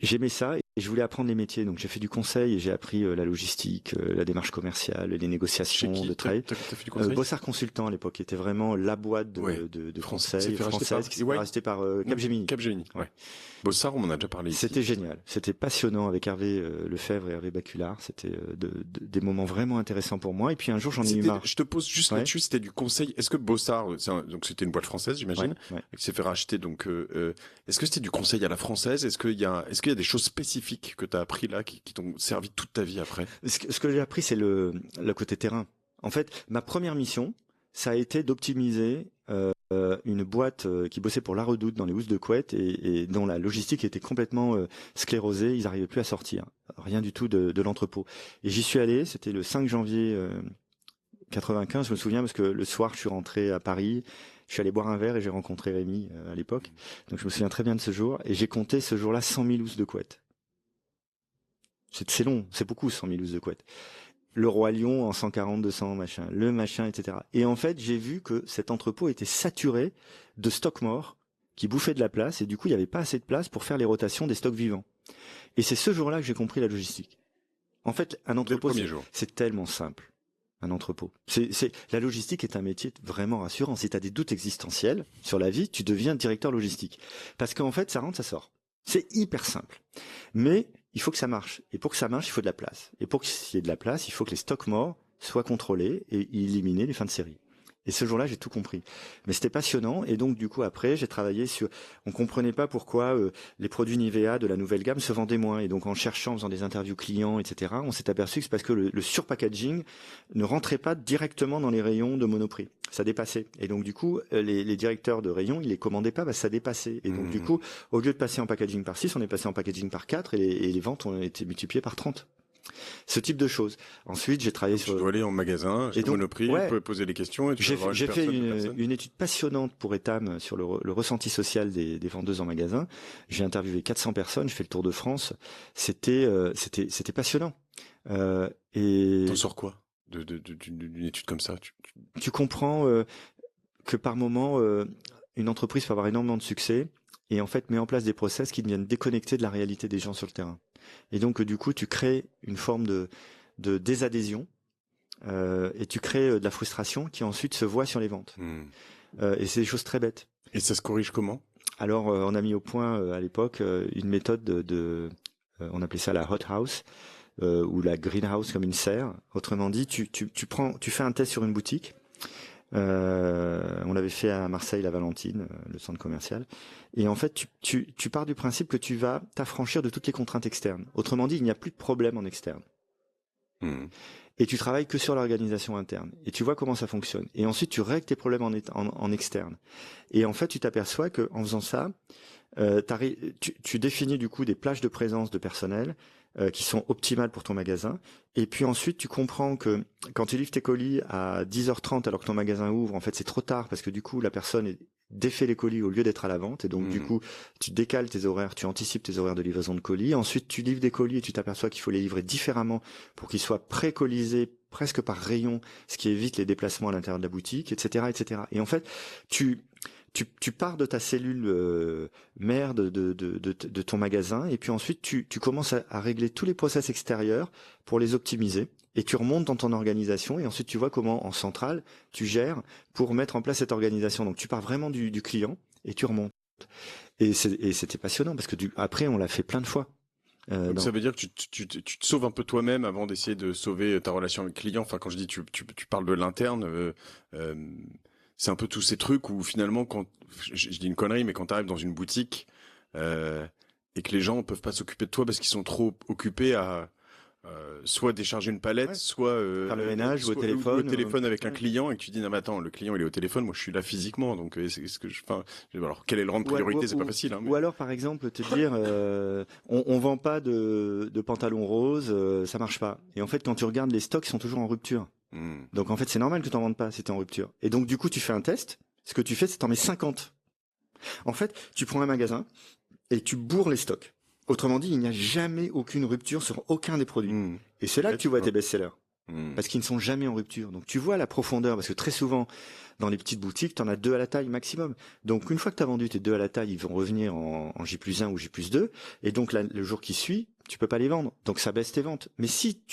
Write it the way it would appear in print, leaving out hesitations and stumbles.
J'aimais ça et je voulais apprendre les métiers. Donc j'ai fait du conseil et j'ai appris la logistique, la démarche commerciale, les Chez négociations qui de trade. t'as fait du conseil? Bossard Consultant à l'époque, qui était vraiment la boîte Ouais. de France s'est conseil fait racheter française par qui s'est fait EY? racheter par Non, Capgemini. Capgemini, Ouais. ouais. Bossard, on en a déjà parlé ici. C'était génial, c'était passionnant avec Hervé Lefebvre et Hervé Baculard. C'était des moments vraiment intéressants pour moi. Et puis un jour j'en ai eu marre. Je te pose juste Ouais. là-dessus, c'était du conseil. Est-ce que Bossard, donc c'était une boîte française, j'imagine, Ouais. qui s'est fait racheter. Donc, est-ce que c'était du conseil à la française? Est-ce qu'il y a des choses spécifiques que tu as appris là qui t'ont servi toute ta vie après? Ce que j'ai appris, c'est le côté terrain. En fait, ma première mission, ça a été d'optimiser une boîte qui bossait pour La Redoute dans les Housses de Couette et dont la logistique était complètement sclérosée. Ils n'arrivaient plus à sortir, rien du tout de l'entrepôt. Et j'y suis allé, c'était le 5 janvier 95, je me souviens, parce que le soir, je suis rentré à Paris. Je suis allé boire un verre et j'ai rencontré Rémi à l'époque. Donc je me souviens très bien de ce jour. Et j'ai compté ce jour-là 100 000 housses de couette. C'est long, c'est beaucoup 100 000 housses de couette. Le Roi Lion en 140, 200, machin, le machin, etc. Et en fait, j'ai vu que cet entrepôt était saturé de stocks morts qui bouffaient de la place et du coup, il n'y avait pas assez de place pour faire les rotations des stocks vivants. Et c'est ce jour-là que j'ai compris la logistique. En fait, un entrepôt, c'est tellement simple. Un entrepôt. La logistique est un métier vraiment rassurant. Si tu as des doutes existentiels sur la vie, tu deviens directeur logistique. Parce qu'en fait, ça rentre, ça sort. C'est hyper simple. Mais il faut que ça marche. Et pour que ça marche, il faut de la place. Et pour qu'il y ait de la place, il faut que les stocks morts soient contrôlés et éliminés les fins de série. Et ce jour-là, j'ai tout compris. Mais c'était passionnant. Et donc, du coup, après, j'ai travaillé sur... On comprenait pas pourquoi les produits Nivea de la nouvelle gamme se vendaient moins. Et donc, en cherchant, en faisant des interviews clients, etc., on s'est aperçu que c'est parce que le surpackaging ne rentrait pas directement dans les rayons de Monoprix. Ça dépassait. Et donc, du coup, les directeurs de rayons, ils les commandaient pas, ça dépassait. Et donc, du coup, au lieu de passer en packaging par 6, on est passé en packaging par 4 et les ventes ont été multipliées par 30. Ce type de choses. Ensuite, j'ai travaillé sur... Tu dois aller en magasin, chez Monoprix, poser les questions et tu vas j'ai fait une étude passionnante pour Etam sur le ressenti social des vendeuses en magasin. J'ai interviewé 400 personnes, je fais le tour de France. C'était passionnant. Et t'en sors quoi d'une étude comme ça? Tu comprends que par moment, une entreprise peut avoir énormément de succès et en fait met en place des process qui deviennent déconnectés de la réalité des gens sur le terrain. Et donc du coup, tu crées une forme de désadhésion et tu crées de la frustration qui ensuite se voit sur les ventes. Et c'est des choses très bêtes. Et ça se corrige comment? Alors, on a mis au point à l'époque une méthode on appelait ça la hot house ou la greenhouse comme une serre. Autrement dit, tu fais un test sur une boutique. On l'avait fait à Marseille, la Valentine, le centre commercial. Et en fait, tu pars du principe que tu vas t'affranchir de toutes les contraintes externes. Autrement dit, il n'y a plus de problème en externe. Et tu travailles que sur l'organisation interne. Et tu vois comment ça fonctionne. Et ensuite, tu règles tes problèmes en externe. Et en fait, tu t'aperçois que en faisant ça, tu définis du coup des plages de présence de personnel qui sont optimales pour ton magasin. Et puis ensuite, tu comprends que quand tu livres tes colis à 10h30 alors que ton magasin ouvre, en fait, c'est trop tard parce que du coup, la personne défait les colis au lieu d'être à la vente. Et donc, du coup, tu décales tes horaires, tu anticipes tes horaires de livraison de colis. Ensuite, tu livres des colis et tu t'aperçois qu'il faut les livrer différemment pour qu'ils soient pré-colisés presque par rayon, ce qui évite les déplacements à l'intérieur de la boutique, etc., etc. Et en fait, tu pars de ta cellule mère de ton magasin et puis ensuite tu commences à régler tous les process extérieurs pour les optimiser et tu remontes dans ton organisation et ensuite tu vois comment en centrale tu gères pour mettre en place cette organisation. Donc tu pars vraiment du client et tu remontes. Et c'était passionnant parce que après on l'a fait plein de fois. Donc ça veut dire que tu te sauves un peu toi-même avant d'essayer de sauver ta relation avec le client. Enfin, quand je dis tu parles de l'interne, c'est un peu tous ces trucs où finalement, quand je dis une connerie, mais quand tu arrives dans une boutique et que les gens peuvent pas s'occuper de toi parce qu'ils sont trop occupés à soit décharger une palette, soit faire le ménage ou au téléphone avec un client et que tu dis non mais attends, le client il est au téléphone, moi je suis là physiquement, donc est-ce que alors quel est le rang de priorité, c'est pas facile. Hein, mais... Ou alors par exemple te dire on vend pas de pantalons roses, ça marche pas. Et en fait quand tu regardes les stocks, ils sont toujours en rupture. Donc en fait c'est normal que t'en vendes pas si t'es en rupture. Et donc du coup tu fais un test. Ce que tu fais c'est t'en mets 50. En fait tu prends un magasin et tu bourres les stocks. Autrement dit, il n'y a jamais aucune rupture sur aucun des produits. Et c'est là que tu vois tes best-sellers. parce qu'ils ne sont jamais en rupture. Donc tu vois la profondeur, parce que très souvent, dans les petites boutiques, tu en as 2 à la taille maximum. Donc une fois que tu as vendu tes 2 à la taille, ils vont revenir en J+1 ou J+2, et donc là, le jour qui suit, tu peux pas les vendre. Donc ça baisse tes ventes. Mais si